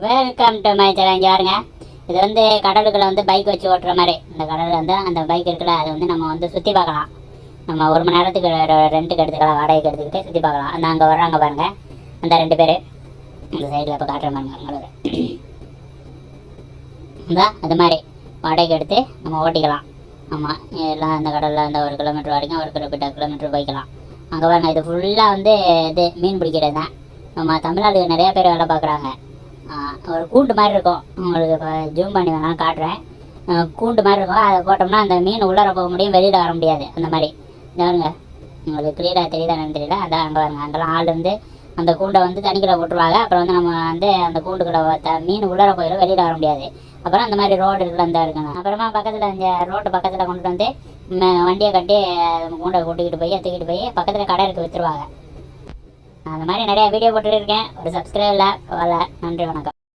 Welcome to my channel. இங்கே பாருங்க, இது வந்து கடலுக்குள்ள வந்து பைக் வச்சு ஓட்டுற மாதிரி. இந்த கடலில் வந்து அந்த பைக் இருக்குல்ல, அது வந்து நம்ம வந்து சுற்றி பார்க்கலாம். நம்ம 1 மணி நேரத்துக்கு ரெண்ட்டுக்கு எடுத்துக்கலாம், வாடகைக்கு எடுத்துக்கிட்டு சுற்றி பார்க்கலாம். அந்த அங்கே வர்றாங்க பாருங்க, அந்த 2 பேர் இந்த சைடில் இப்போ காட்டுற மாதிரி உங்களுக்கு அதான் அது மாதிரி வாடகைக்கு எடுத்து நம்ம ஓட்டிக்கலாம். ஆமாம், எல்லாம் அந்த கடலில் அந்த 1 கிலோமீட்டர் வரைக்கும் ஒரு குறிப்பிட்ட கிலோமீட்டர் போய்க்கலாம். அங்கே பாருங்க, இது ஃபுல்லாக வந்து இது மீன் பிடிக்கிறது தான். நம்ம தமிழ்நாடு நிறையா பேர் வேலை பார்க்குறாங்க. ஒரு கூண்டு மாதிரி இருக்கும், உங்களுக்கு இப்போ ஜூம் பண்ணி வேணாலும் காட்டுறேன். கூண்டு மாதிரி இருக்கும், அதை போட்டோம்னா அந்த மீன் உள்ளார போக முடியும், வெளியில் வர முடியாது. அந்த மாதிரி பாருங்க, உங்களுக்கு கிளியராக தெரியுதானு தெரியல. அதான் அங்கே பாருங்க, அங்கெல்லாம் ஆள் வந்து அந்த கூண்டை வந்து தண்ணிக்குள்ளே போட்டுருவாங்க. அப்புறம் வந்து நம்ம வந்து அந்த கூண்டுக்குள்ளே மீன் உள்ளார போயிடும், வெளியில் வர முடியாது. அப்புறம் அந்த மாதிரி ரோடு இருக்குல்ல, அந்த இருக்குங்க. அப்புறமா பக்கத்தில் இந்த ரோட்டு பக்கத்தில் கொண்டு வந்து வண்டியை கட்டி கூண்டை கூட்டிக்கிட்டு போய் தூக்கிட்டு போய் பக்கத்தில் கடை இருக்கு விற்றுருவாங்க. அந்த மாதிரி நிறையா வீடியோ போட்டுருக்கேன். ஒரு சப்ஸ்கிரைப் இல்லை. நன்றி, வணக்கம்.